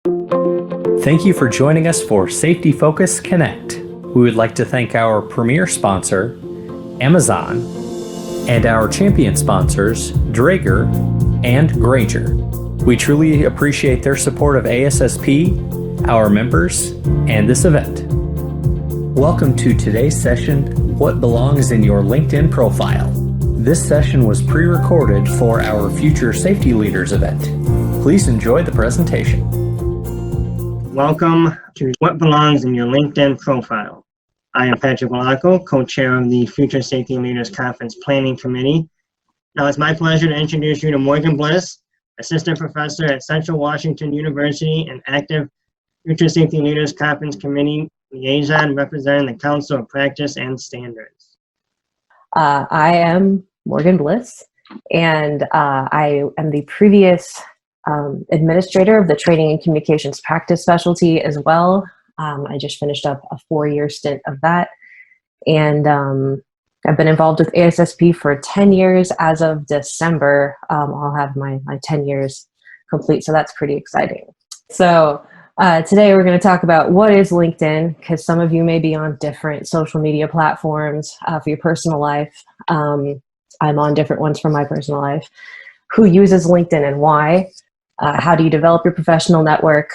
Thank you for joining us for SafetyFOCUS Connect. We would like to thank our premier sponsor, Amazon, and our champion sponsors, Draeger and Granger. We truly appreciate their support of ASSP, our members, and this event. Welcome to today's session, What Belongs in Your LinkedIn Profile. This session was pre-recorded for our Future Safety Leaders event. Please enjoy the presentation. Welcome to What Belongs in Your LinkedIn Profile. I am Patrick Walacco, co-chair of the Future Safety Leaders Conference Planning Committee. Now it's my pleasure to introduce you to Morgan Bliss, assistant professor at Central Washington University and active Future Safety Leaders Conference Committee liaison representing the Council of Practice and Standards. I am Morgan Bliss, and I am the previous administrator of the Training and Communications Practice specialty as well. I just finished up a 4-year stint of that, and I've been involved with ASSP for 10 years. As of December, I'll have my 10 years complete, so that's pretty exciting. So today we're going to talk about what is LinkedIn, because some of you may be on different social media platforms for your personal life. I'm on different ones for my personal life. Who uses LinkedIn and why? How do you develop your professional network?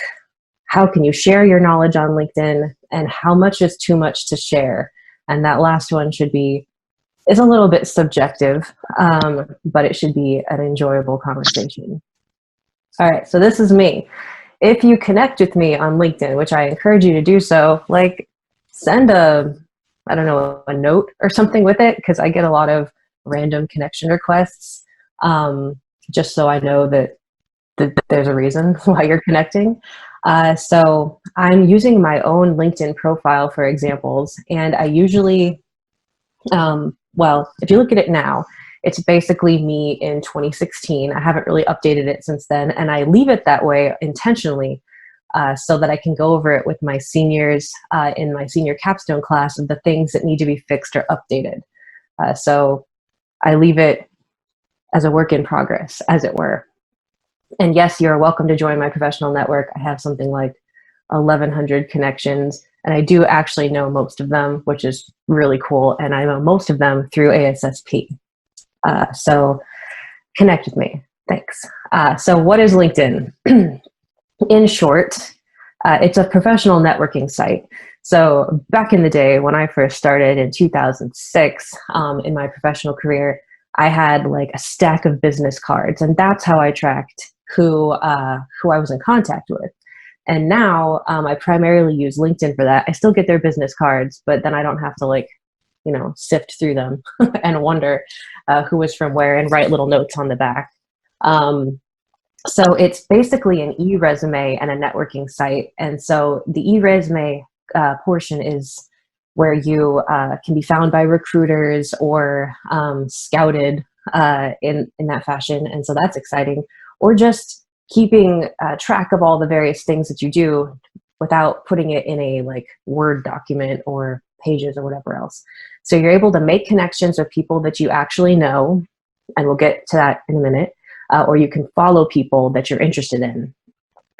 How can you share your knowledge on LinkedIn? And how much is too much to share? And that last one is a little bit subjective, but it should be an enjoyable conversation. All right, so this is me. If you connect with me on LinkedIn, which I encourage you to do so, send a note or something with it, because I get a lot of random connection requests, just so I know that there's a reason why you're connecting. So I'm using my own LinkedIn profile for examples, and I usually, if you look at it now, it's basically me in 2016. I haven't really updated it since then, and I leave it that way intentionally so that I can go over it with my seniors in my senior capstone class of the things that need to be fixed or updated. So I leave it as a work in progress, as it were. And yes, you're welcome to join my professional network. I have something like 1,100 connections, and I do actually know most of them, which is really cool. And I know most of them through ASSP. So connect with me. Thanks. So what is LinkedIn? In short, it's a professional networking site. So back in the day when I first started in 2006 in my professional career, I had a stack of business cards, and that's how I tracked who I was in contact with. And now I primarily use LinkedIn for that. I still get their business cards, but then I don't have to sift through them and wonder who was from where and write little notes on the back. So it's basically an e-resume and a networking site. And so the e-resume portion is where you can be found by recruiters or scouted in that fashion. And so that's exciting. Or just keeping track of all the various things that you do without putting it in a Word document or pages or whatever else. So you're able to make connections with people that you actually know, and we'll get to that in a minute, or you can follow people that you're interested in.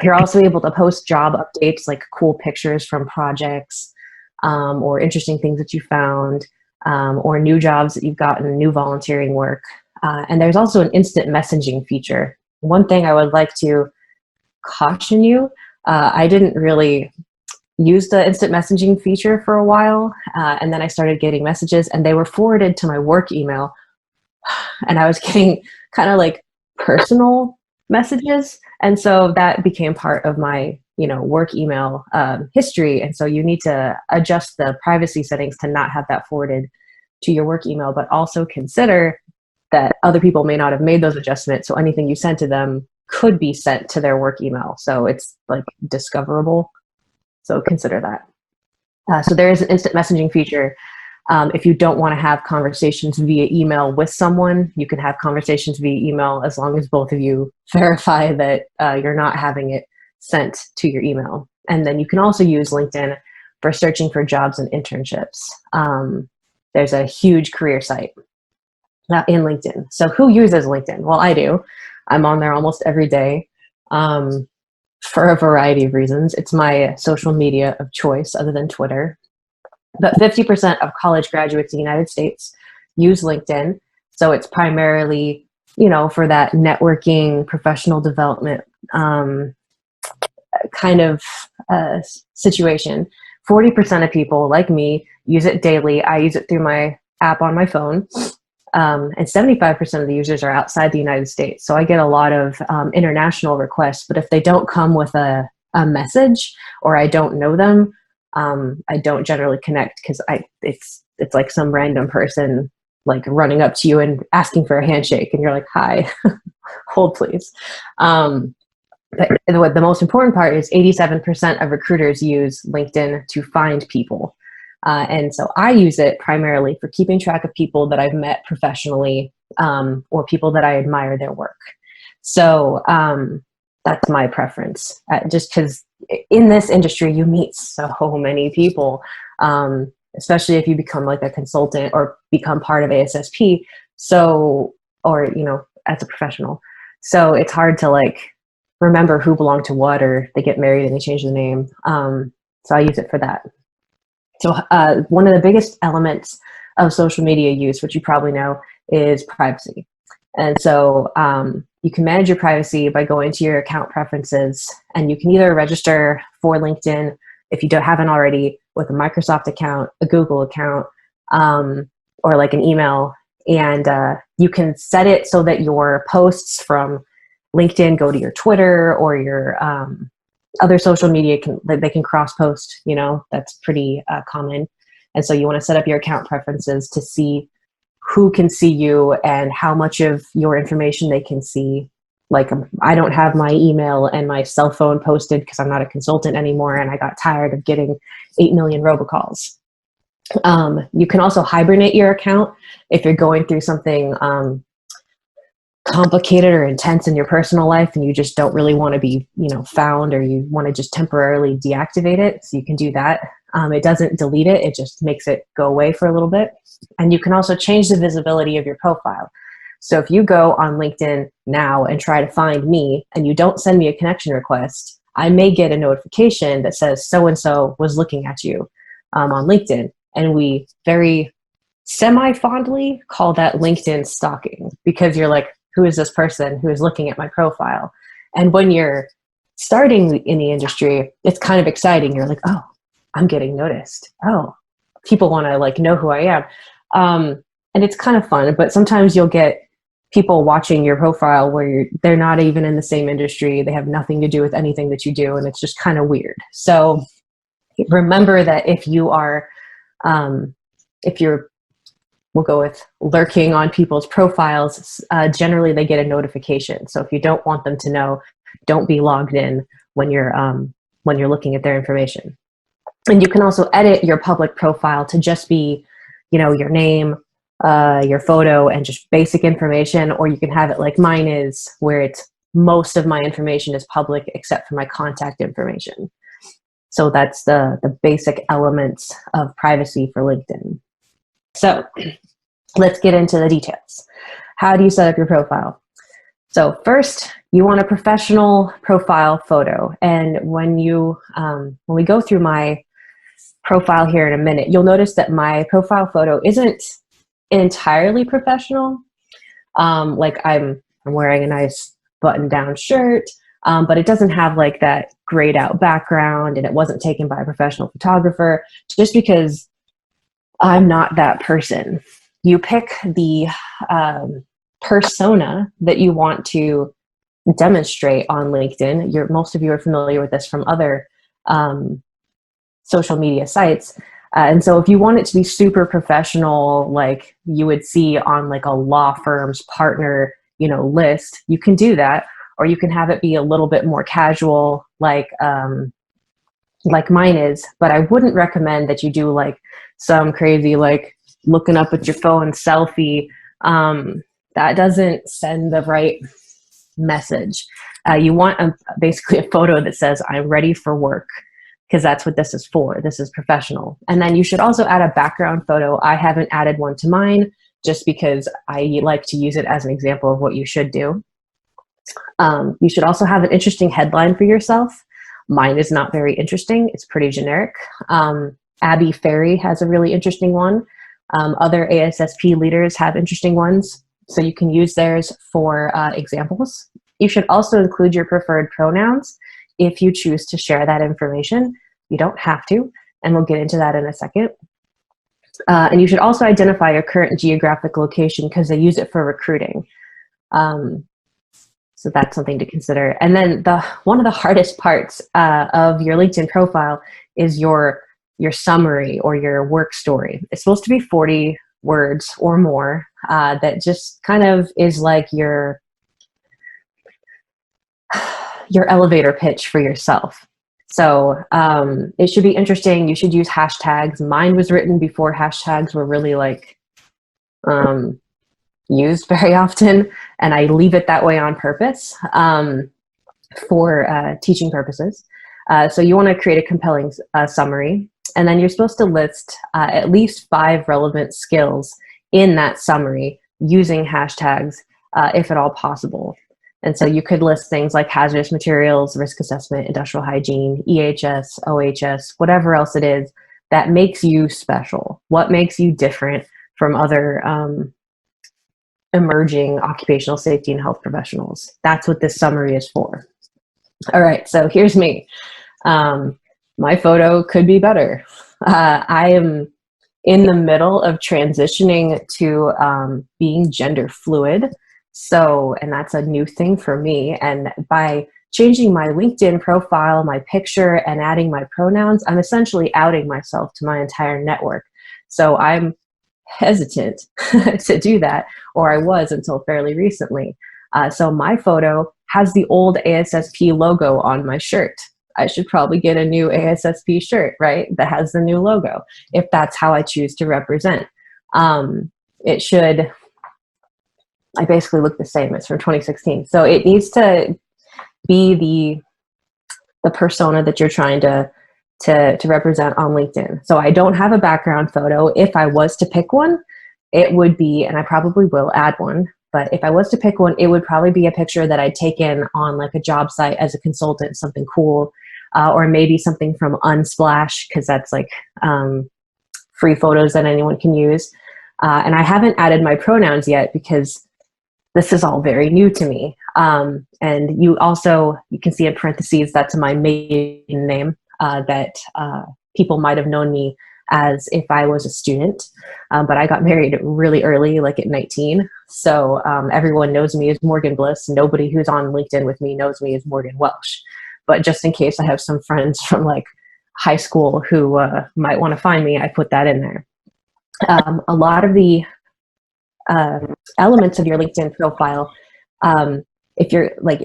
You're also able to post job updates, like cool pictures from projects, or interesting things that you found, or new jobs that you've gotten, new volunteering work. And there's also an instant messaging feature. One thing I would like to caution you, I didn't really use the instant messaging feature for a while, and then I started getting messages, and they were forwarded to my work email, and I was getting kind of personal messages, and so that became part of my work email history. And so you need to adjust the privacy settings to not have that forwarded to your work email, but also consider that other people may not have made those adjustments, so anything you sent to them could be sent to their work email, so it's discoverable. So consider that. So there is an instant messaging feature. If you don't want to have conversations via email with someone, you can have conversations via email as long as both of you verify that you're not having it sent to your email. And then you can also use LinkedIn for searching for jobs and internships. There's a huge career site in LinkedIn. So who uses LinkedIn? Well, I do. I'm on there almost every day. for a variety of reasons. It's my social media of choice other than Twitter. But 50% of college graduates in the United States use LinkedIn. So it's primarily, for that networking, professional development kind of situation. 40% of people, like me, use it daily. I use it through my app on my phone. And 75% of the users are outside the United States. So I get a lot of international requests, but if they don't come with a message or I don't know them, I don't generally connect because it's like some random person like running up to you and asking for a handshake and you're like, hi, hold please. But the most important part is 87% of recruiters use LinkedIn to find people. And so I use it primarily for keeping track of people that I've met professionally or people that I admire their work. So that's my preference, just because in this industry, you meet so many people, especially if you become like a consultant or become part of ASSP. So, or, as a professional. So it's hard to like remember who belonged to what, or they get married and they change the name. So I use it for that. So one of the biggest elements of social media use, which you probably know, is privacy. And so you can manage your privacy by going to your account preferences, and you can either register for LinkedIn if you haven't already with a Microsoft account, a Google account, or like an email. And you can set it so that your posts from LinkedIn go to your Twitter or your other social media, they can cross post, that's pretty common. And so you want to set up your account preferences to see who can see you and how much of your information they can see. Like I don't have my email and my cell phone posted because I'm not a consultant anymore and I got tired of getting 8 million robocalls. You can also hibernate your account if you're going through something complicated or intense in your personal life and you just don't really want to be found, or you want to just temporarily deactivate it. So you can do that. It doesn't delete it, it just makes it go away for a little bit. And you can also change the visibility of your profile. So if you go on LinkedIn now and try to find me and you don't send me a connection request, I may get a notification that says so-and-so was looking at you on LinkedIn. And we very semi-fondly call that LinkedIn stalking, because you're like, who is this person who is looking at my profile? And when you're starting in the industry, it's kind of exciting. You're like, oh, I'm getting noticed. Oh, people want to like know who I am. And it's kind of fun, but sometimes you'll get people watching your profile where they're not even in the same industry. They have nothing to do with anything that you do. And it's just kind of weird. So remember that if you are, we'll go with lurking on people's profiles, generally they get a notification. So if you don't want them to know, don't be logged in when you're looking at their information. And you can also edit your public profile to just be, your name, your photo, and just basic information, or you can have it like mine is, where it's most of my information is public except for my contact information. So that's the basic elements of privacy for LinkedIn. So let's get into the details. How do you set up your profile? So first, you want a professional profile photo. And when we go through my profile here in a minute, you'll notice that my profile photo isn't entirely professional. Like I'm wearing a nice button-down shirt, but it doesn't have like that grayed out background, and it wasn't taken by a professional photographer, just because I'm not that person. You pick the persona that you want to demonstrate on LinkedIn. Most of you are familiar with this from other social media sites. And so if you want it to be super professional, like you would see on like a law firm's partner, list, you can do that. Or you can have it be a little bit more casual, like mine is. But I wouldn't recommend that you do like some crazy, like looking up at your phone selfie. That doesn't send the right message. You want basically a photo that says, I'm ready for work, because that's what this is for. This is professional. And then you should also add a background photo. I haven't added one to mine just because I like to use it as an example of what you should do. You should also have an interesting headline for yourself. Mine is not very interesting. It's pretty generic. Abby Ferry has a really interesting one. Other ASSP leaders have interesting ones, so you can use theirs for examples. You should also include your preferred pronouns if you choose to share that information. You don't have to, and we'll get into that in a second. And you should also identify your current geographic location because they use it for recruiting. So that's something to consider. And then one of the hardest parts of your LinkedIn profile is your summary or your work story. It's supposed to be 40 words or more. That just kind of is like your elevator pitch for yourself. So it should be interesting. You should use hashtags. Mine was written before hashtags were really like used very often, and I leave it that way on purpose for teaching purposes. So you want to create a compelling summary, and then you're supposed to list at least 5 relevant skills in that summary using hashtags if at all possible. And so you could list things like hazardous materials, risk assessment, industrial hygiene, EHS, OHS, whatever else it is that makes you special. What makes you different from other emerging occupational safety and health professionals? That's what this summary is for. All right, so here's me. My photo could be better. I am in the middle of transitioning to being gender fluid. So, and that's a new thing for me. And by changing my LinkedIn profile, my picture, and adding my pronouns, I'm essentially outing myself to my entire network. So I'm hesitant to do that, or I was until fairly recently. So my photo has the old ASSP logo on my shirt. I should probably get a new ASSP shirt, right? That has the new logo, if that's how I choose to represent. It should, I basically look the same. It's from 2016. So it needs to be the persona that you're trying to represent on LinkedIn. So I don't have a background photo. If I was to pick one, it would be, and I probably will add one, but if I was to pick one, it would probably be a picture that I'd taken on like a job site as a consultant, something cool, or maybe something from Unsplash, because that's like free photos that anyone can use. And I haven't added my pronouns yet because this is all very new to me. And you can see in parentheses, that's my maiden name, that people might have known me as if I was a student. But I got married really early, like at 19. So everyone knows me as Morgan Bliss. Nobody who's on LinkedIn with me knows me as Morgan Welsh. But just in case I have some friends from like high school who might want to find me, I put that in there. A lot of the elements of your LinkedIn profile, if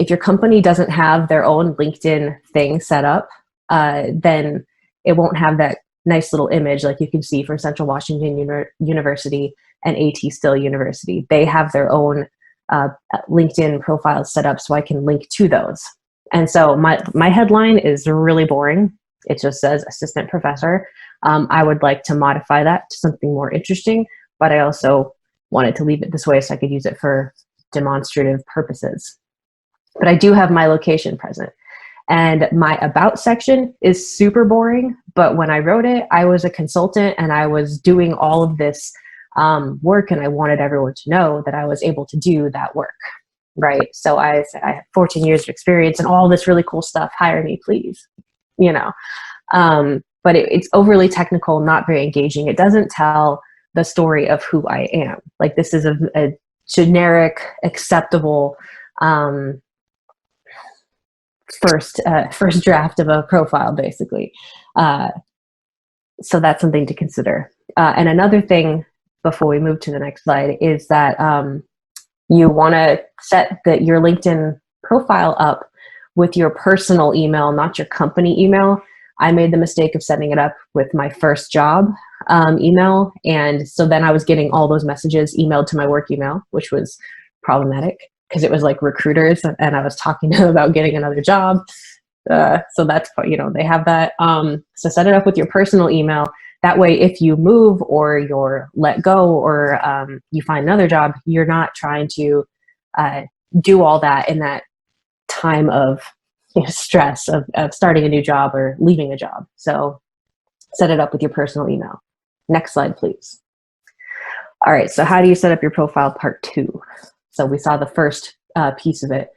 your company doesn't have their own LinkedIn thing set up, then it won't have that nice little image like you can see from Central Washington University and AT Still University. They have their own LinkedIn profiles set up so I can link to those. And so my headline is really boring. It just says assistant professor. I would like to modify that to something more interesting, but I also wanted to leave it this way so I could use it for demonstrative purposes. But I do have my location present. And my about section is super boring, but when I wrote it, I was a consultant and I was doing all of this work, and I wanted everyone to know that I was able to do that work, right? So I said, I have 14 years of experience and all this really cool stuff, hire me, please, But it's overly technical, not very engaging. It doesn't tell the story of who I am. Like, this is a generic, acceptable first draft of a profile, basically. So that's something to consider. And another thing before we move to the next slide is that you want to set your LinkedIn profile up with your personal email, not your company email. I made the mistake of setting it up with my first job email. And so then I was getting all those messages emailed to my work email, which was problematic because it was like recruiters and I was talking to them about getting another job. So that's, they have that. So set it up with your personal email. That way, if you move or you're let go or you find another job, you're not trying to do all that in that time of stress of starting a new job or leaving a job. So set it up with your personal email. Next slide, please. All right, so how do you set up your profile part 2? So we saw the first piece of it.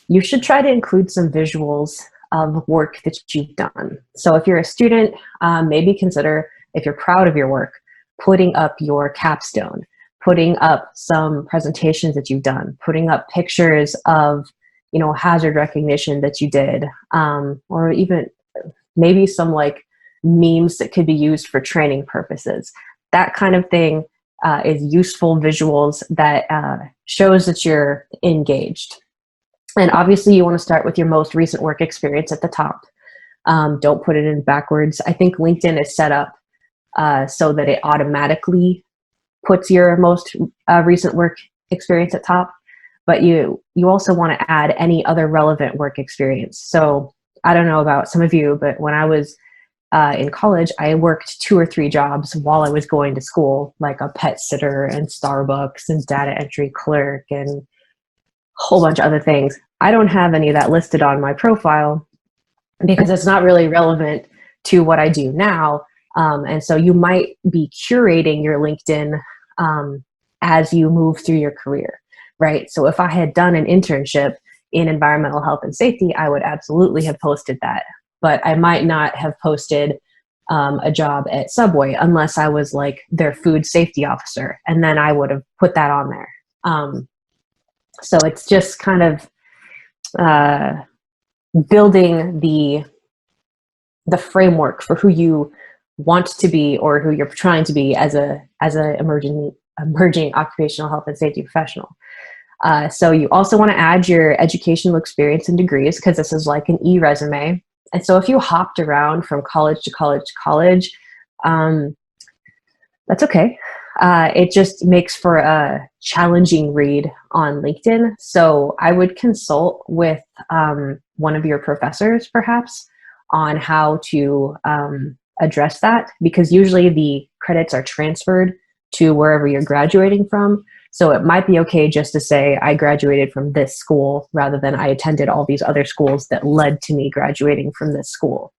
You should try to include some visuals of work that you've done. So if you're a student, maybe consider, if you're proud of your work, putting up your capstone, putting up some presentations that you've done, putting up pictures of, hazard recognition that you did, or even maybe some like memes that could be used for training purposes. That kind of thing is useful visuals that shows that you're engaged. And obviously you want to start with your most recent work experience at the top. Don't put it in backwards. I think LinkedIn is set up so that it automatically puts your most recent work experience at top, but you also want to add any other relevant work experience. So I don't know about some of you, but when I was in college, I worked 2 or 3 jobs while I was going to school, like a pet sitter and Starbucks and data entry clerk and a whole bunch of other things. I don't have any of that listed on my profile because it's not really relevant to what I do now. And so you might be curating your LinkedIn as you move through your career, right? So if I had done an internship in environmental health and safety, I would absolutely have posted that. But I might not have posted a job at Subway unless I was like their food safety officer, and then I would have put that on there. So it's just kind of building the framework for who you want to be or who you're trying to be as a emerging occupational health and safety professional. So you also want to add your educational experience and degrees, because this is like an e-resume. And so if you hopped around from college to college to college, that's okay. It just makes for a challenging read on LinkedIn. So I would consult with one of your professors, perhaps, on how to address that, because usually the credits are transferred to wherever you're graduating from. So it might be okay just to say, I graduated from this school, rather than I attended all these other schools that led to me graduating from this school.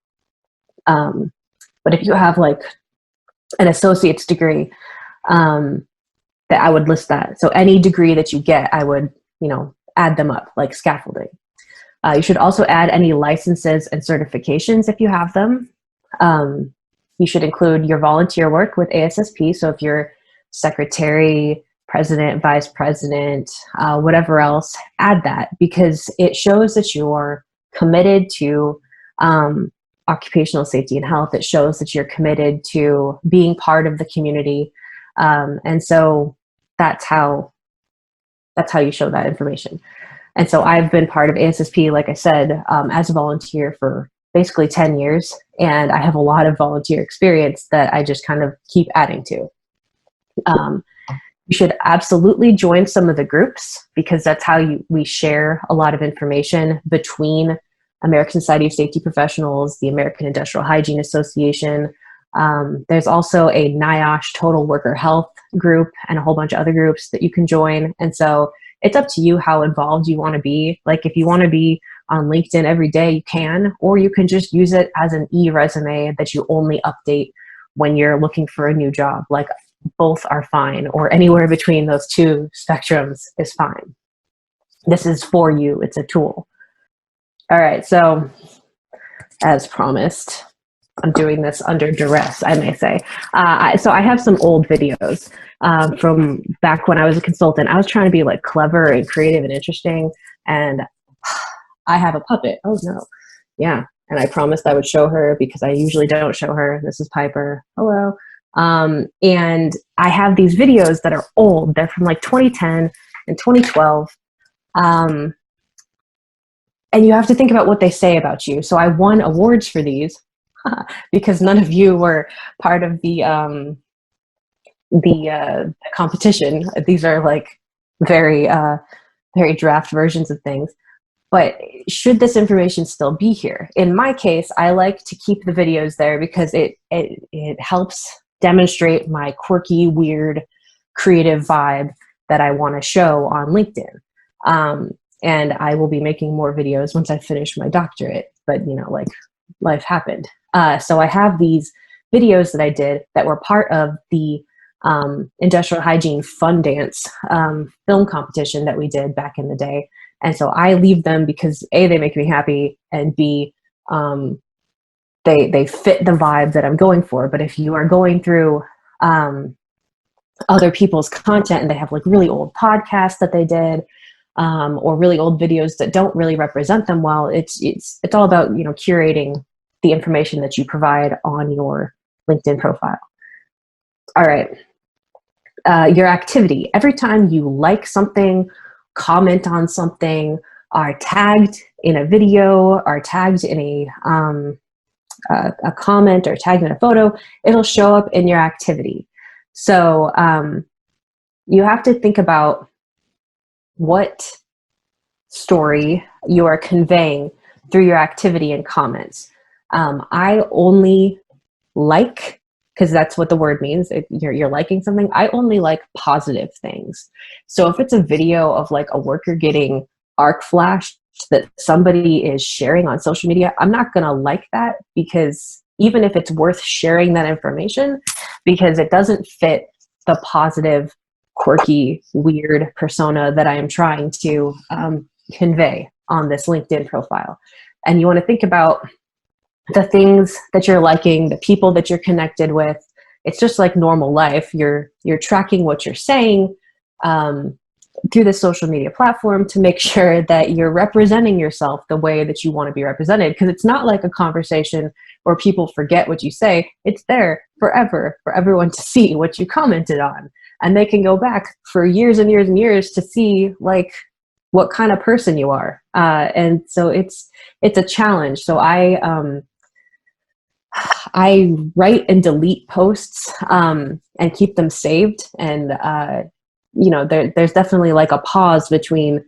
But if you have like an associate's degree, that I would list that. So any degree that you get, I would, add them up, like scaffolding. You should also add any licenses and certifications if you have them. You should include your volunteer work with ASSP. So if you're secretary, president, vice president, whatever else, add that, because it shows that you're committed to occupational safety and health. It shows that you're committed to being part of the community. And so that's how you show that information. And so I've been part of ASSP, like I said, as a volunteer for basically 10 years. And I have a lot of volunteer experience that I just kind of keep adding to. You should absolutely join some of the groups, because that's how we share a lot of information between American Society of Safety Professionals, the American Industrial Hygiene Association. There's also a NIOSH Total Worker Health group and a whole bunch of other groups that you can join. And so it's up to you how involved you want to be. Like if you want to be on LinkedIn every day, you can, or you can just use it as an e-resume that you only update when you're looking for a new job. Like both are fine, or anywhere between those two spectrums is fine. This is for you. It's a tool. All right. So as promised, I'm doing this under duress, I may say. So I have some old videos from back when I was a consultant. I was trying to be like clever and creative and interesting. And I have a puppet. Oh no. Yeah. And I promised I would show her, because I usually don't show her. This is Piper. Hello. And I have these videos that are old. They're from like 2010 and 2012. And you have to think about what they say about you. So I won awards for these because none of you were part of the competition. These are like very draft versions of things. But should this information still be here? In my case, I like to keep the videos there because it helps demonstrate my quirky, weird, creative vibe that I want to show on LinkedIn. and I will be making more videos once I finish my doctorate. But, you know, like life happened. So I have these videos that I did that were part of the industrial hygiene fun dance film competition that we did back in the day. And so I leave them because A, they make me happy, and B, they fit the vibe that I'm going for. But if you are going through other people's content and they have like really old podcasts that they did, or really old videos that don't really represent them well, it's all about, you know, curating the information that you provide on your LinkedIn profile. All right. Your activity. Every time you like something, comment on something, are tagged in a video, are tagged in a comment, or tagged in a photo, it'll show up in your activity. So you have to think about what story you are conveying through your activity and comments. I only like, because that's what the word means, you're liking something, I only like positive things. So if it's a video of like a worker getting arc flashed that somebody is sharing on social media, I'm not gonna like that, because even if it's worth sharing that information, because it doesn't fit the positive, quirky, weird persona that I am trying to convey on this LinkedIn profile. And you want to think about the things that you're liking, the people that you're connected with. It's just like normal life. You're tracking what you're saying through the social media platform to make sure that you're representing yourself the way that you want to be represented. Because it's not like a conversation where people forget what you say. It's there forever for everyone to see what you commented on. And they can go back for years and years and years to see like what kind of person you are. And so it's a challenge. So I write and delete posts and keep them saved. And you know, there's definitely like a pause between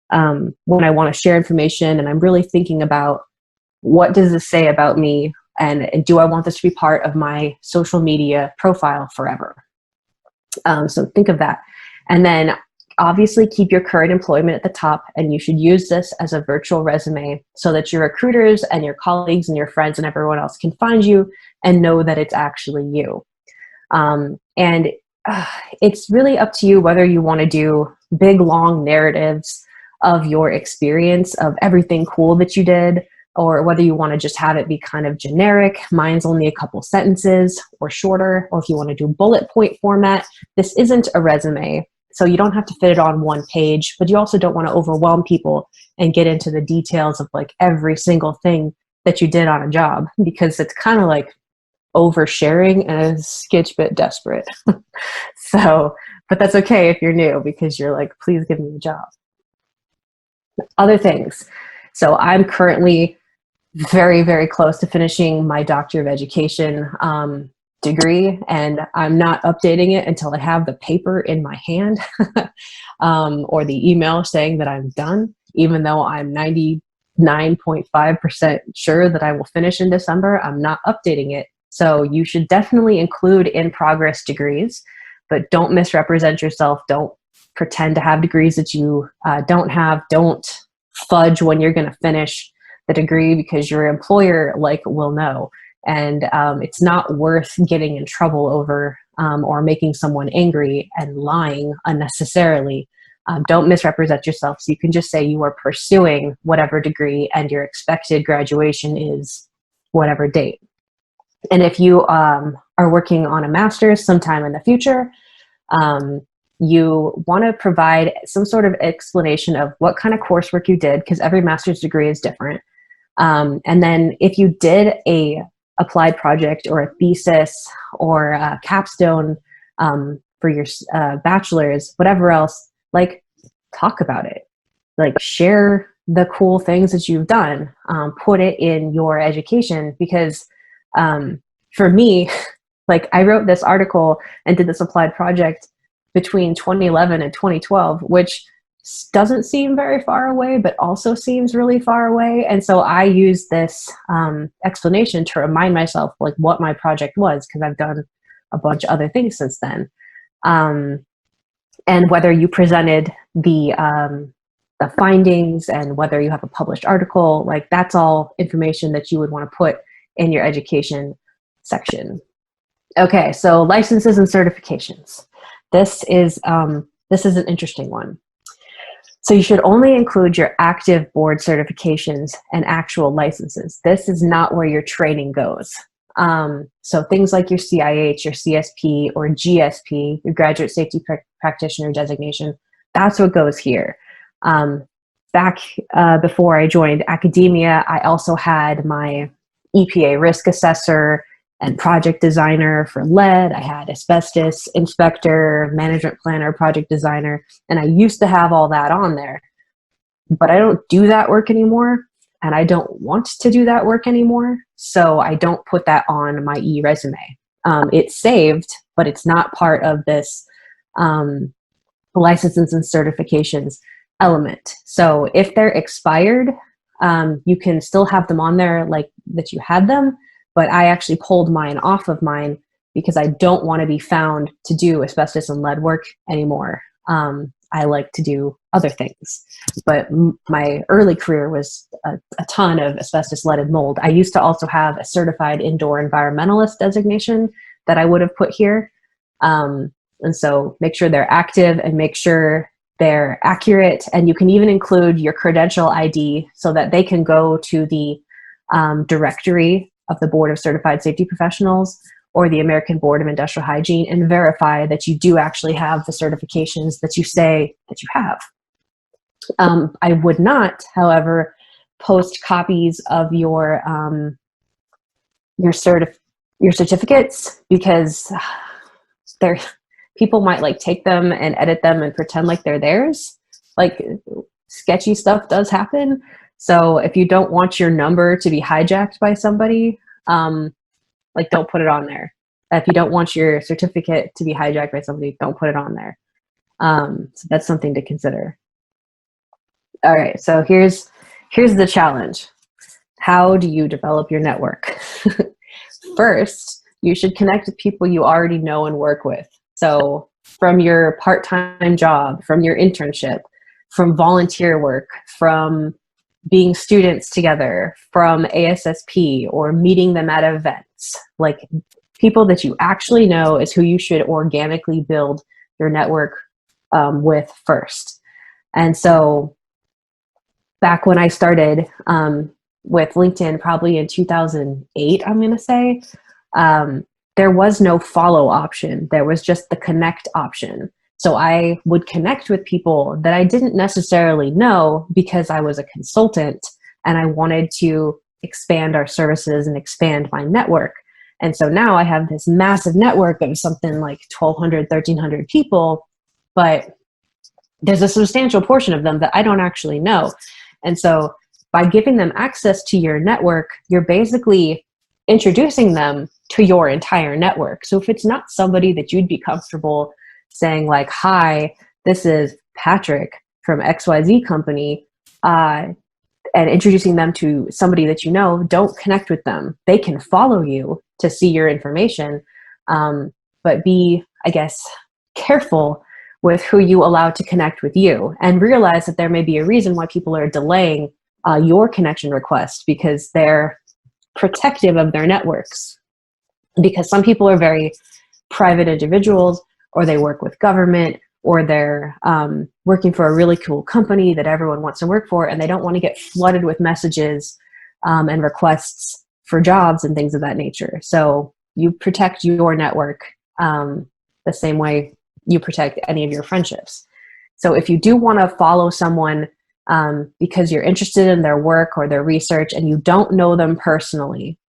when I want to share information and I'm really thinking about what does this say about me, and do I want this to be part of my social media profile forever? So think of that. And then obviously keep your current employment at the top, and you should use this as a virtual resume so that your recruiters and your colleagues and your friends and everyone else can find you and know that it's actually you. And it's really up to you whether you want to do big, long narratives of your experience, of everything cool that you did, or whether you want to just have it be kind of generic. Mine's only a couple sentences or shorter, or if you want to do bullet point format. This isn't a resume, so you don't have to fit it on one page, but you also don't want to overwhelm people and get into the details of like every single thing that you did on a job, because it's kind of like oversharing and a sketch bit desperate. So, but that's okay if you're new, because you're like, please give me a job. Other things. So I'm currently very, very close to finishing my Doctor of Education degree, and I'm not updating it until I have the paper in my hand or the email saying that I'm done, even though I'm 99.5% sure that I will finish in December. I'm not updating it. So you should definitely include in progress degrees, but don't misrepresent yourself. Don't pretend to have degrees that you don't have. Don't fudge when you're going to finish the degree, because your employer will know. And it's not worth getting in trouble over or making someone angry and lying unnecessarily. Don't misrepresent yourself. So you can just say you are pursuing whatever degree and your expected graduation is whatever date. And if you are working on a master's sometime in the future, you want to provide some sort of explanation of what kind of coursework you did, because every master's degree is different. And then if you did a applied project or a thesis or a capstone for your bachelor's, whatever else, talk about it. Share the cool things that you've done. Put it in your education, because for me, I wrote this article and did this applied project between 2011 and 2012, which doesn't seem very far away, but also seems really far away. And so I use this explanation to remind myself what my project was, because I've done a bunch of other things since then. And whether you presented the the findings and whether you have a published article. Like, that's all information that you would want to put in your education section. Okay, so licenses and certifications. This is an interesting one. So you should only include your active board certifications and actual licenses. This is not where your training goes. So things like your CIH, your CSP, or GSP, your Graduate Safety Practitioner designation, that's what goes here. Back before I joined academia, I also had my EPA risk assessor and project designer for lead. I had asbestos inspector, management planner, project designer, and I used to have all that on there. But I don't do that work anymore, and I don't want to do that work anymore, so I don't put that on my e-resume. It's saved, but it's not part of this licenses and certifications element. So if they're expired, you can still have them on there like that you had them, but I actually pulled mine off of mine because I don't want to be found to do asbestos and lead work anymore. I like to do other things, but my early career was a ton of asbestos, lead, and mold. I used to also have a certified indoor environmentalist designation that I would have put here. And so make sure they're active and make sure they're accurate. And you can even include your credential ID so that they can go to the directory of the Board of Certified Safety Professionals or the American Board of Industrial Hygiene and verify that you do actually have the certifications that you say that you have. I would not, however, post copies of your certificates because people might like take them and edit them and pretend like they're theirs. Like, sketchy stuff does happen. So if you don't want your number to be hijacked by somebody, like, don't put it on there. If you don't want your certificate to be hijacked by somebody, don't put it on there. So that's something to consider. All right, so here's the challenge. How do you develop your network? First, you should connect with people you already know and work with. So from your part-time job, from your internship, from volunteer work, from being students together, from ASSP, or meeting them at events. Like, people that you actually know is who you should organically build your network with first. And so back when I started with LinkedIn, probably in 2008, I'm going to say, there was no follow option. There was just the connect option. So I would connect with people that I didn't necessarily know because I was a consultant and I wanted to expand our services and expand my network. And so now I have this massive network of something like 1,200, 1,300 people, but there's a substantial portion of them that I don't actually know. And so by giving them access to your network, you're basically introducing them to your entire network. So if it's not somebody that you'd be comfortable saying like, hi, this is Patrick from XYZ company, and introducing them to somebody that you know, don't connect with them. They can follow you to see your information, but be, I guess, careful with who you allow to connect with you, and realize that there may be a reason why people are delaying your connection request because they're protective of their networks. Because some people are very private individuals, or they work with government, or they're working for a really cool company that everyone wants to work for, and they don't want to get flooded with messages and requests for jobs and things of that nature. So you protect your network the same way you protect any of your friendships. So if you do want to follow someone because you're interested in their work or their research and you don't know them personally,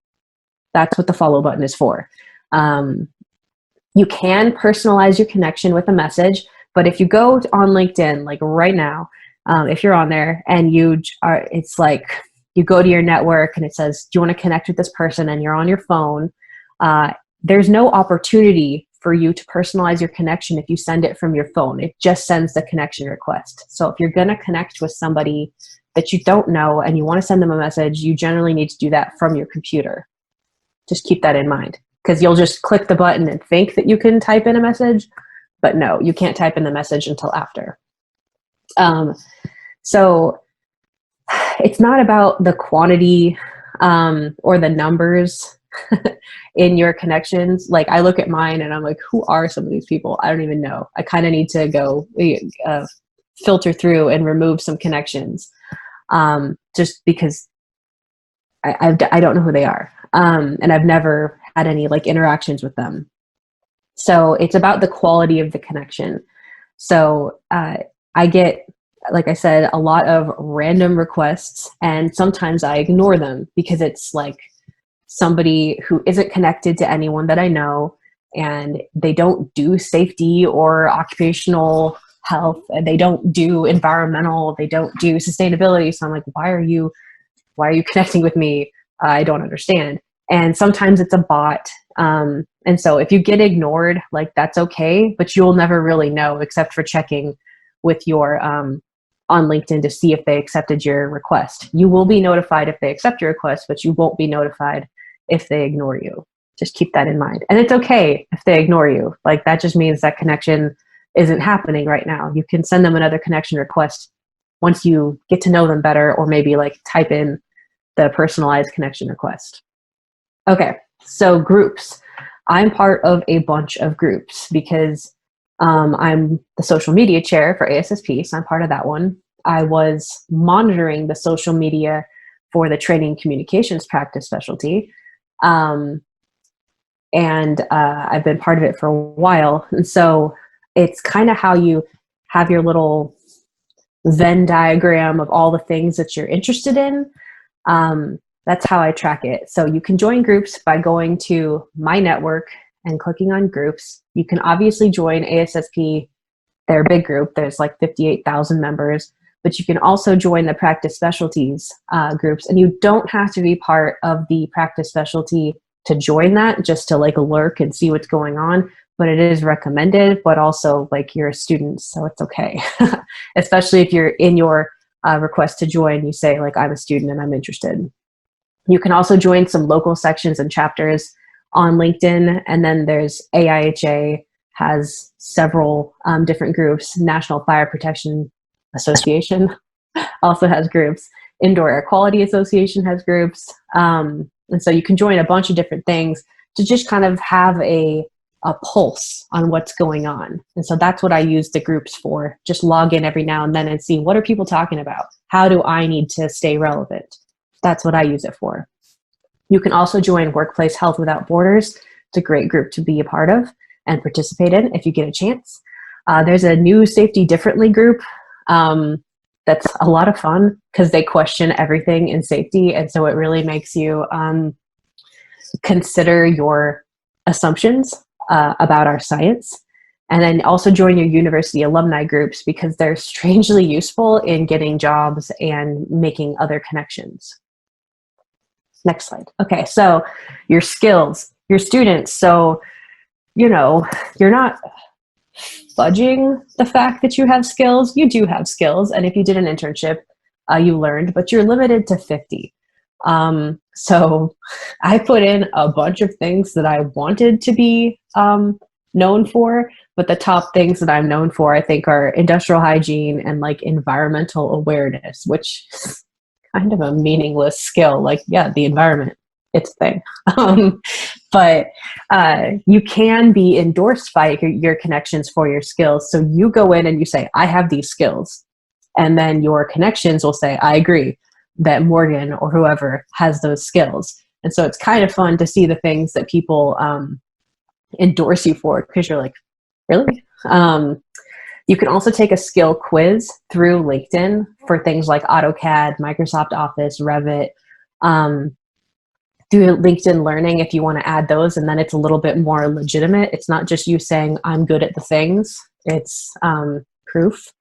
that's what the follow button is for. You can personalize your connection with a message, but if you go on LinkedIn, like right now, if you're on there and it's like you go to your network and it says, do you want to connect with this person? And you're on your phone. There's no opportunity for you to personalize your connection if you send it from your phone. It just sends the connection request. So if you're going to connect with somebody that you don't know and you want to send them a message, you generally need to do that from your computer. Just keep that in mind, because you'll just click the button and think that you can type in a message, but no, you can't type in the message until after. So it's not about the quantity or the numbers in your connections. Like I look at mine and I'm like, who are some of these people? I don't even know. I kind of need to go filter through and remove some connections just because I don't know who they are. And I've never had any like interactions with them. So it's about the quality of the connection. So I get, like I said, a lot of random requests, and sometimes I ignore them because it's like somebody who isn't connected to anyone that I know, and they don't do safety or occupational health, and they don't do environmental, they don't do sustainability. So I'm like, why are you connecting with me? I don't understand. And sometimes it's a bot. And so if you get ignored, like that's okay, but you'll never really know except for checking with your on LinkedIn to see if they accepted your request. You will be notified if they accept your request, but you won't be notified if they ignore you. Just keep that in mind. And it's okay if they ignore you. Like that just means that connection isn't happening right now. You can send them another connection request once you get to know them better, or maybe like type in the personalized connection request. Okay, so groups. I'm part of a bunch of groups because I'm the social media chair for ASSP, so I'm part of that one. I was monitoring the social media for the training communications practice specialty. And I've been part of it for a while. And so it's kind of how you have your little Venn diagram of all the things that you're interested in. That's how I track it. So you can join groups by going to my network and clicking on groups. You can obviously join ASSP, their big group. There's like 58,000 members, but you can also join the practice specialties groups. And you don't have to be part of the practice specialty to join that, just to like lurk and see what's going on. But it is recommended, but also like you're a student, so it's okay. Especially if you're in your request to join, you say like, I'm a student and I'm interested. You can also join some local sections and chapters on LinkedIn. And then there's AIHA has several different groups. National Fire Protection Association also has groups. Indoor Air Quality Association has groups. And so you can join a bunch of different things to just kind of have a pulse on what's going on. And so that's what I use the groups for. Just log in every now and then and see, what are people talking about? How do I need to stay relevant? That's what I use it for. You can also join Workplace Health Without Borders. It's a great group to be a part of and participate in if you get a chance. There's a new Safety Differently group that's a lot of fun because they question everything in safety. And so it really makes you consider your assumptions about our science. And then also join your university alumni groups because they're strangely useful in getting jobs and making other connections. Next slide. Okay, so your skills, your students. So, you know, you're not fudging the fact that you have skills. You do have skills. And if you did an internship, you learned, but you're limited to 50. So I put in a bunch of things that I wanted to be known for, but the top things that I'm known for, I think, are industrial hygiene and like environmental awareness, which is kind of a meaningless skill. Like, yeah, the environment, it's a thing. But you can be endorsed by your connections for your skills. So you go in and you say, I have these skills. And then your connections will say, I agree that Morgan or whoever has those skills. And so it's kind of fun to see the things that people endorse you for, because you're like, really? You can also take a skill quiz through LinkedIn for things like AutoCAD, Microsoft Office, Revit. Do LinkedIn Learning if you want to add those, and then it's a little bit more legitimate. It's not just you saying, I'm good at the things. It's proof.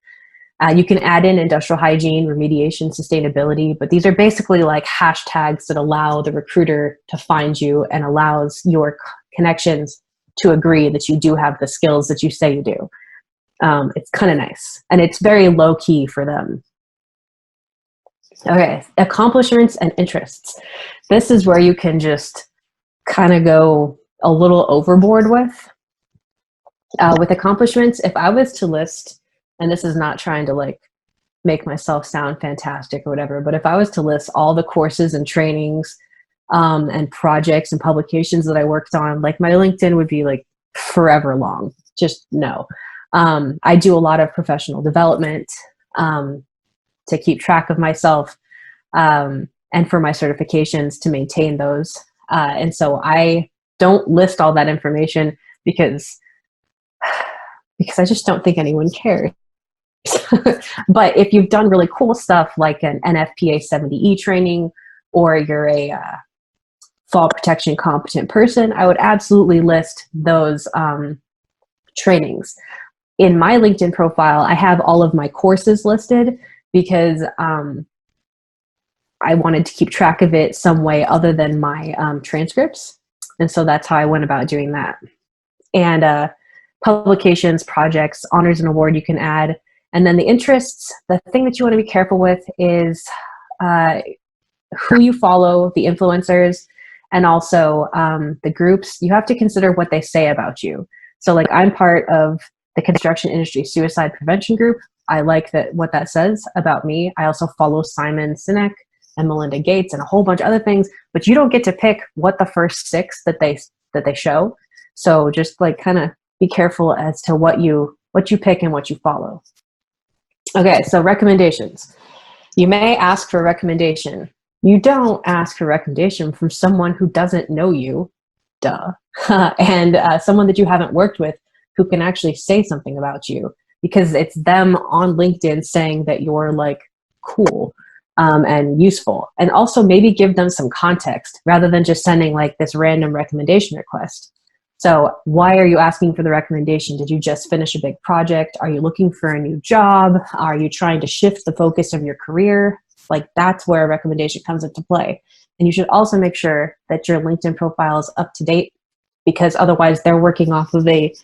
You can add in industrial hygiene, remediation, sustainability, but these are basically like hashtags that allow the recruiter to find you and allows your connections to agree that you do have the skills that you say you do. It's kind of nice, and it's very low key for them. Okay, accomplishments and interests. This is where you can just kind of go a little overboard with. With accomplishments, if I was to list, and this is not trying to like make myself sound fantastic or whatever, but if I was to list all the courses and trainings and projects and publications that I worked on, like my LinkedIn would be like forever long. Just no. I do a lot of professional development to keep track of myself and for my certifications to maintain those. And so I don't list all that information because I just don't think anyone cares. But if you've done really cool stuff like an NFPA 70E training, or you're a fall protection competent person, I would absolutely list those trainings. In my LinkedIn profile, I have all of my courses listed because I wanted to keep track of it some way other than my transcripts. And so that's how I went about doing that. And publications, projects, honors and award you can add. And then the interests, the thing that you want to be careful with is who you follow, the influencers, and also the groups. You have to consider what they say about you. So like I'm part of the construction industry suicide prevention group. I like what that says about me. I also follow Simon Sinek and Melinda Gates and a whole bunch of other things, but you don't get to pick what the first 6 that they show. So just like kind of be careful as to what you pick and what you follow. Okay, so recommendations. You may ask for a recommendation. You don't ask for a recommendation from someone who doesn't know you, duh, and someone that you haven't worked with who can actually say something about you, because it's them on LinkedIn saying that you're like cool and useful. And also maybe give them some context rather than just sending like this random recommendation request. So why are you asking for the recommendation? Did you just finish a big project? Are you looking for a new job? Are you trying to shift the focus of your career? Like that's where a recommendation comes into play. And you should also make sure that your LinkedIn profile is up to date, because otherwise they're working off of an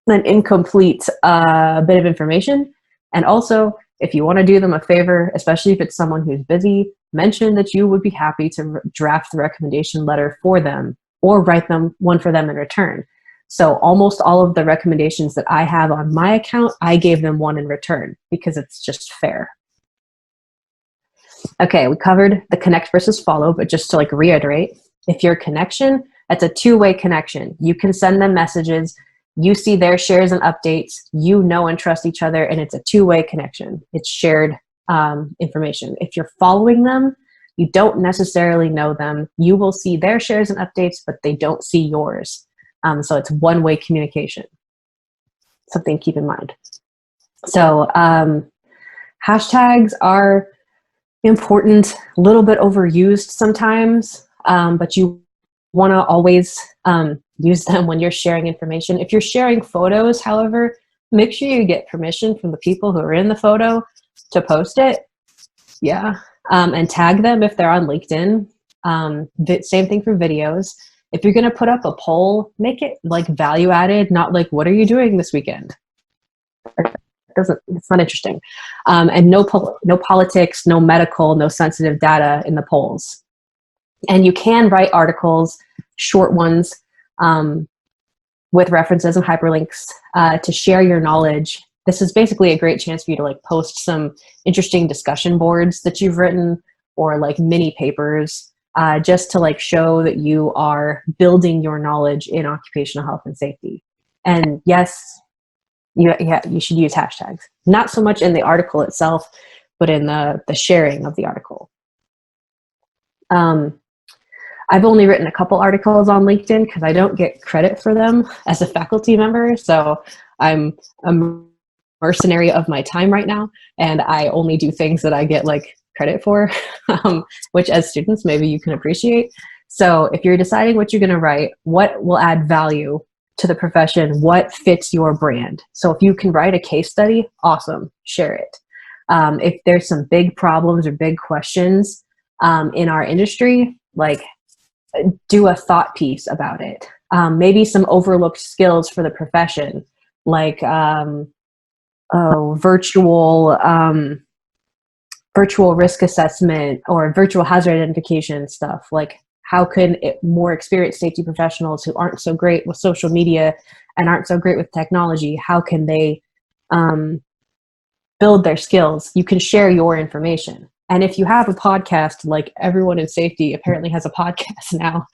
incomplete bit of information. And also, if you want to do them a favor, especially if it's someone who's busy, mention that you would be happy to draft the recommendation letter for them or write them one for them in return. So almost all of the recommendations that I have on my account, I gave them one in return because it's just fair. Okay, we covered the connect versus follow, but just to like reiterate, if your connection, that's a two-way connection. You can send them messages, you see their shares and updates, you know and trust each other, and it's a two-way connection. It's shared information. If you're following them, you don't necessarily know them. You will see their shares and updates, but they don't see yours. So it's one-way communication. Something to keep in mind. So hashtags are important, a little bit overused sometimes, but you want to always use them when you're sharing information. If you're sharing photos, however, make sure you get permission from the people who are in the photo to post it. Yeah. And tag them if they're on LinkedIn. Same thing for videos. If you're going to put up a poll, make it like value added, not like, what are you doing this weekend? It's not interesting. And no politics, no medical, no sensitive data in the polls. And you can write articles, short ones, with references and hyperlinks to share your knowledge. This is basically a great chance for you to like post some interesting discussion boards that you've written, or like mini papers, just to like show that you are building your knowledge in occupational health and safety. And yes, you should use hashtags. Not so much in the article itself, but in the sharing of the article. I've only written a couple articles on LinkedIn because I don't get credit for them as a faculty member. So I'm a mercenary of my time right now, and I only do things that I get like credit for, which as students, maybe you can appreciate. So if you're deciding what you're going to write, what will add value to the profession, what fits your brand. So if you can write a case study, awesome, share it. If there's some big problems or big questions in our industry, like do a thought piece about it. Maybe some overlooked skills for the profession, like virtual risk assessment or virtual hazard identification stuff. Like how can more experienced safety professionals who aren't so great with social media and aren't so great with technology, how can they build their skills, you can share your information. And if you have a podcast, like everyone in safety apparently has a podcast now,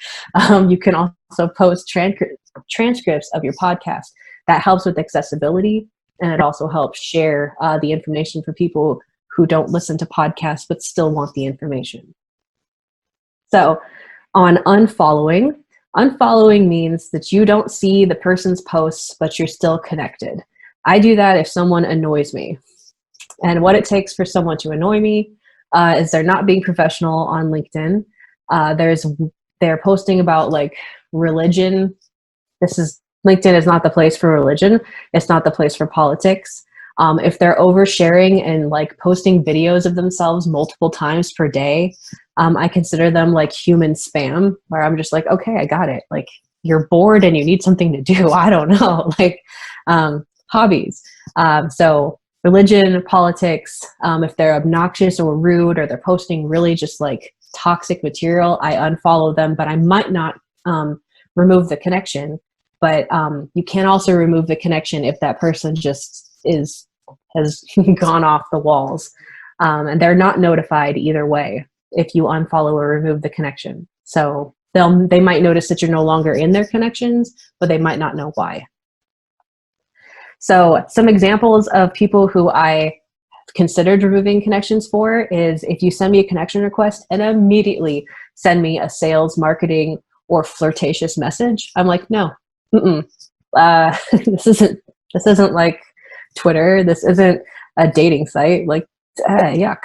you can also post transcripts of your podcast. That helps with accessibility, and it also helps share the information for people who don't listen to podcasts but still want the information. So on unfollowing means that you don't see the person's posts, but you're still connected. I do that if someone annoys me. And what it takes for someone to annoy me is they're not being professional on LinkedIn. They're posting about like religion. LinkedIn is not the place for religion. It's not the place for politics. If they're oversharing and like posting videos of themselves multiple times per day, I consider them like human spam, where I'm just like, okay, I got it. Like, you're bored and you need something to do. I don't know, like hobbies. So religion, politics, if they're obnoxious or rude, or they're posting really just like toxic material, I unfollow them, but I might not remove the connection. But you can also remove the connection if that person just has gone off the walls, and they're not notified either way if you unfollow or remove the connection. So they might notice that you're no longer in their connections, but they might not know why. So some examples of people who I considered removing connections for is if you send me a connection request and immediately send me a sales, marketing, or flirtatious message, I'm like, no, this isn't like Twitter. This isn't a dating site. Like, yuck.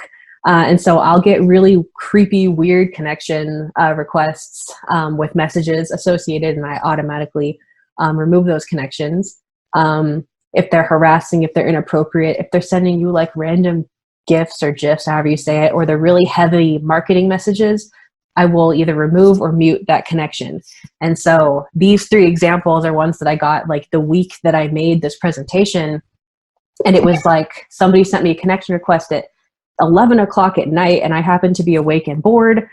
And so I'll get really creepy, weird connection requests with messages associated, and I automatically remove those connections. If they're harassing, if they're inappropriate, if they're sending you like random GIFs or GIFs, however you say it, or they're really heavy marketing messages, I will either remove or mute that connection. And so these 3 examples are ones that I got like the week that I made this presentation. And it was like somebody sent me a connection request at 11 o'clock at night, and I happened to be awake and bored.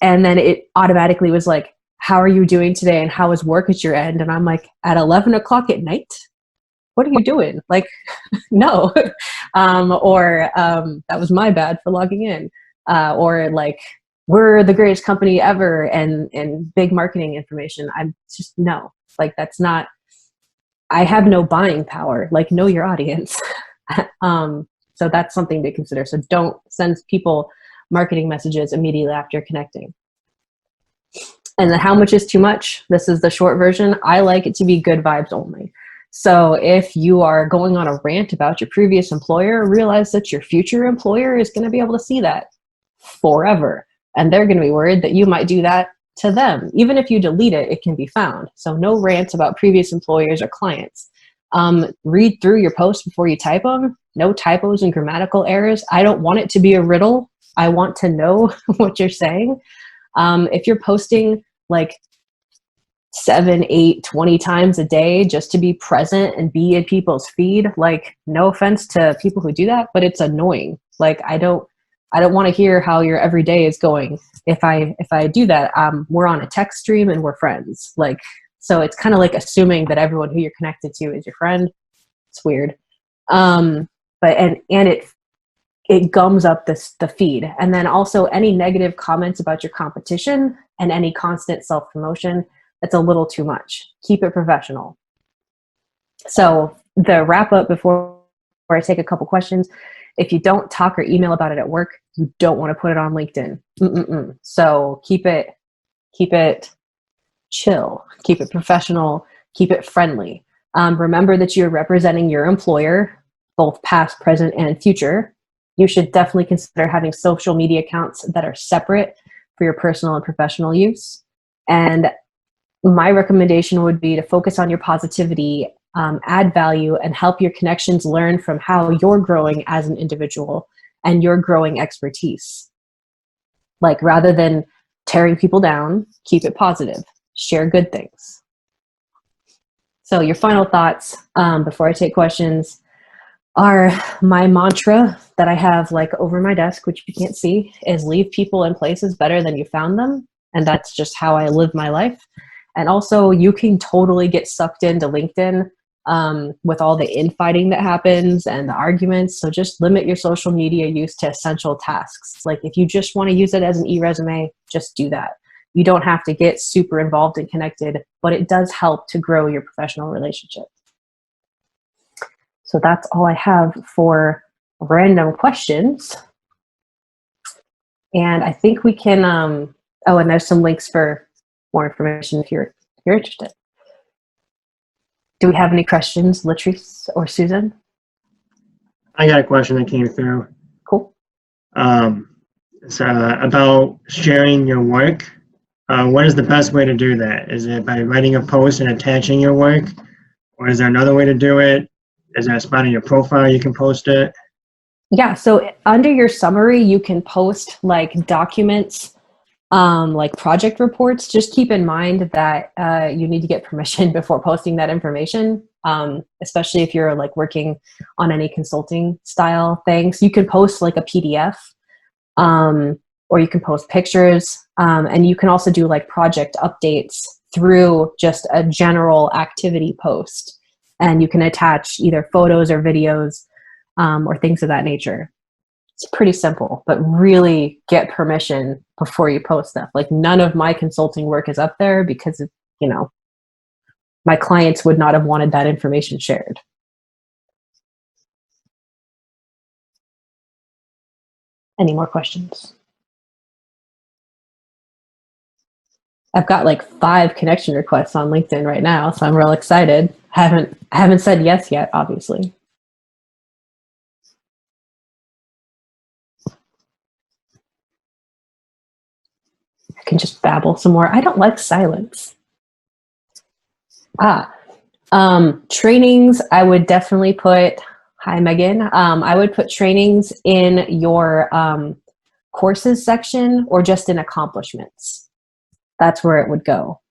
And then it automatically was like, how are you doing today? And how is work at your end? And I'm like, at 11 o'clock at night? What are you doing? Like, no. That was my bad for logging in. Or like, we're the greatest company ever, and big marketing information. I'm just, no, like, that's not, I have no buying power. Like, know your audience. So that's something to consider. So don't send people marketing messages immediately after connecting. And then how much is too much? This is the short version. I like it to be good vibes only. So if you are going on a rant about your previous employer, realize that your future employer is going to be able to see that forever. And they're going to be worried that you might do that to them. Even if you delete it, it can be found. So no rants about previous employers or clients. Read through your posts before you type them. No typos and grammatical errors. I don't want it to be a riddle. I want to know what you're saying. If you're posting like 7, 8, 20 times a day just to be present and be in people's feed, like, no offense to people who do that, but it's annoying. Like, I don't want to hear how your everyday is going. If I do that, we're on a text stream and we're friends. Like, so it's kind of like assuming that everyone who you're connected to is your friend. It's weird. But it gums up the feed. And then also any negative comments about your competition and any constant self-promotion, that's a little too much. Keep it professional. So the wrap up before I take a couple questions, if you don't talk or email about it at work, you don't want to put it on LinkedIn. So keep it chill, keep it professional, keep it friendly. Remember that you're representing your employer, both past, present, and future. You should definitely consider having social media accounts that are separate for your personal and professional use. And my recommendation would be to focus on your positivity, add value, and help your connections learn from how you're growing as an individual and your growing expertise. Like, rather than tearing people down, keep it positive. Share good things. So your final thoughts before I take questions are my mantra that I have like over my desk, which you can't see, is leave people in places better than you found them. And that's just how I live my life. And also, you can totally get sucked into LinkedIn with all the infighting that happens and the arguments. So just limit your social media use to essential tasks. Like if you just want to use it as an e-resume, just do that. You don't have to get super involved and connected, but it does help to grow your professional relationship. So that's all I have for random questions. And I think we can, oh, and there's some links for more information if you're interested. Do we have any questions, Latrice or Susan? I got a question that came through. Cool. It's about sharing your work. What is the best way to do that? Is it by writing a post and attaching your work? Or is there another way to do it? Is there a spot in your profile you can post it? Yeah, so under your summary, you can post like documents, like project reports. Just keep in mind that you need to get permission before posting that information, especially if you're like working on any consulting style things. You can post like a PDF, or you can post pictures, and you can also do like project updates through just a general activity post. And you can attach either photos or videos, or things of that nature. It's pretty simple, but really get permission before you post stuff. Like none of my consulting work is up there because, you know, my clients would not have wanted that information shared. Any more questions? I've got like 5 connection requests on LinkedIn right now, so I'm real excited. I haven't said yes yet, obviously. I can just babble some more. I don't like silence. Trainings, I would definitely put, hi Megan, I would put trainings in your courses section or just in accomplishments. That's where it would go.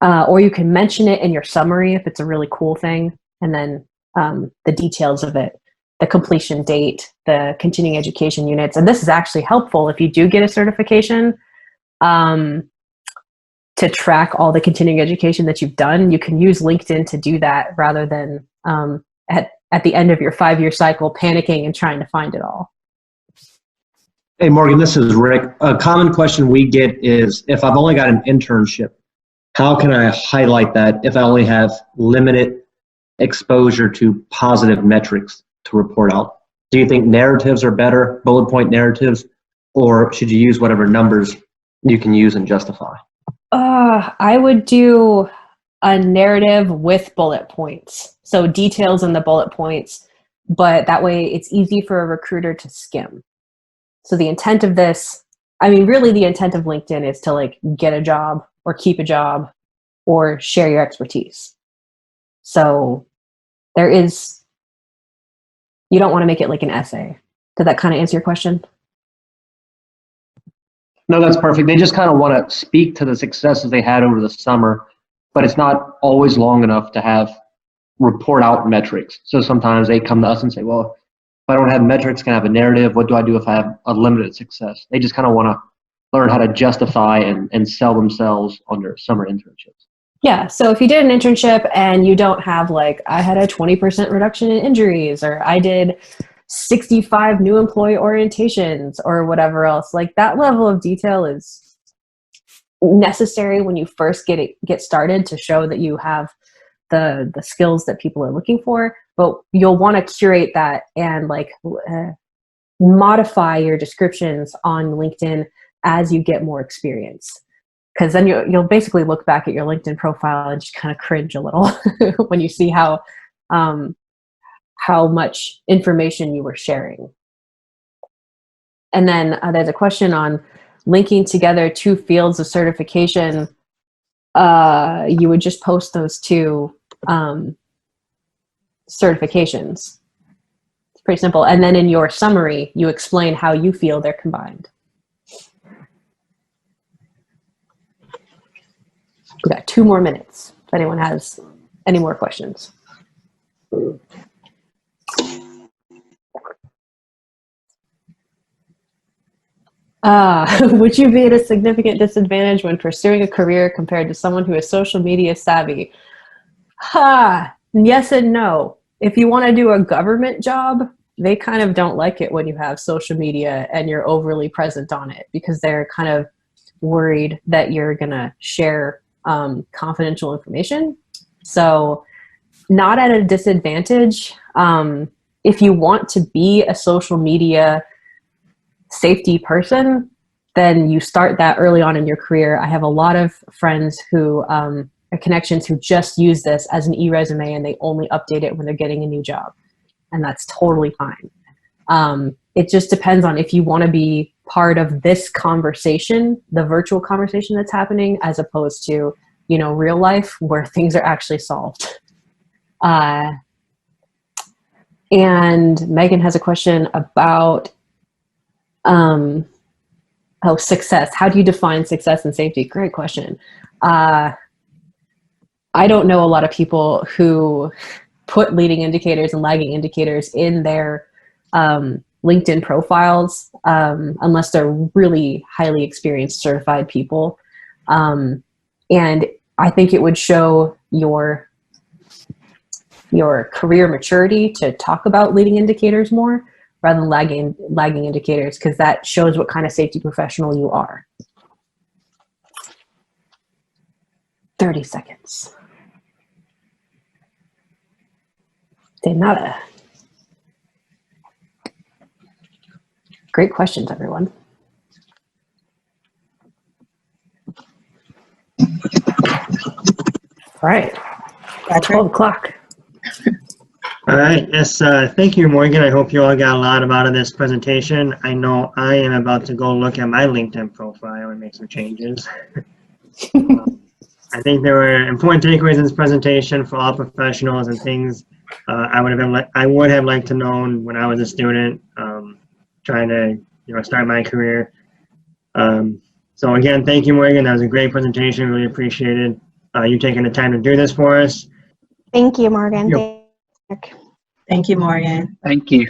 Or you can mention it in your summary if it's a really cool thing, and then the details of it, the completion date, the continuing education units. And this is actually helpful if you do get a certification, to track all the continuing education that you've done. You can use LinkedIn to do that rather than at the end of your 5-year cycle panicking and trying to find it all. Hey, Morgan, this is Rick. A common question we get is, if I've only got an internship, how can I highlight that if I only have limited exposure to positive metrics to report out? Do you think narratives are better, bullet point narratives, or should you use whatever numbers you can use and justify? I would do a narrative with bullet points. So details in the bullet points, but that way it's easy for a recruiter to skim. So the intent of this, I mean, really the intent of LinkedIn is to like get a job or keep a job or share your expertise. So there is, you don't want to make it like an essay. Did that kind of answer your question? No, that's perfect. They just kind of want to speak to the successes they had over the summer, but it's not always long enough to have report out metrics. So sometimes they come to us and say, well, if I don't have metrics, can I have a narrative? What do I do if I have a limited success? They just kind of want to learn how to justify and sell themselves on their summer internships. Yeah. So if you did an internship and you don't have like, I had a 20% reduction in injuries, or I did 65 new employee orientations or whatever else, like that level of detail is necessary when you first get started to show that you have the skills that people are looking for. But you'll want to curate that and like modify your descriptions on LinkedIn as you get more experience. Because then you'll basically look back at your LinkedIn profile and just kind of cringe a little when you see how much information you were sharing. And then there's a question on linking together 2 fields of certification. You would just post those 2 certifications. It's pretty simple. And then in your summary, you explain how you feel they're combined. We got 2 more minutes if anyone has any more questions. Would you be at a significant disadvantage when pursuing a career compared to someone who is social media savvy? Yes and no. If you want to do a government job, they kind of don't like it when you have social media and you're overly present on it, because they're kind of worried that you're going to share confidential information. So not at a disadvantage. If you want to be a social media safety person, then you start that early on in your career. I have a lot of friends who connections who just use this as an e-resume, and they only update it when they're getting a new job. And that's totally fine. It just depends on if you want to be part of this conversation, the virtual conversation that's happening, as opposed to, you know, real life where things are actually solved. And Megan has a question about success. How do you define success and safety? Great question. I don't know a lot of people who put leading indicators and lagging indicators in their LinkedIn profiles unless they're really highly experienced certified people. And I think it would show your career maturity to talk about leading indicators more rather than lagging indicators, because that shows what kind of safety professional you are. 30 seconds. De nada. Great questions, everyone. All right, 12 o'clock. All right, yes, thank you, Morgan. I hope you all got a lot out of this presentation. I know I am about to go look at my LinkedIn profile and make some changes. I think there were important takeaways in this presentation for all professionals and things I would have liked to know when I was a student trying to start my career. So again, thank you, Morgan. That was a great presentation. Really appreciated you taking the time to do this for us. Thank you, Morgan. Yep. Thank you, Morgan. Thank you.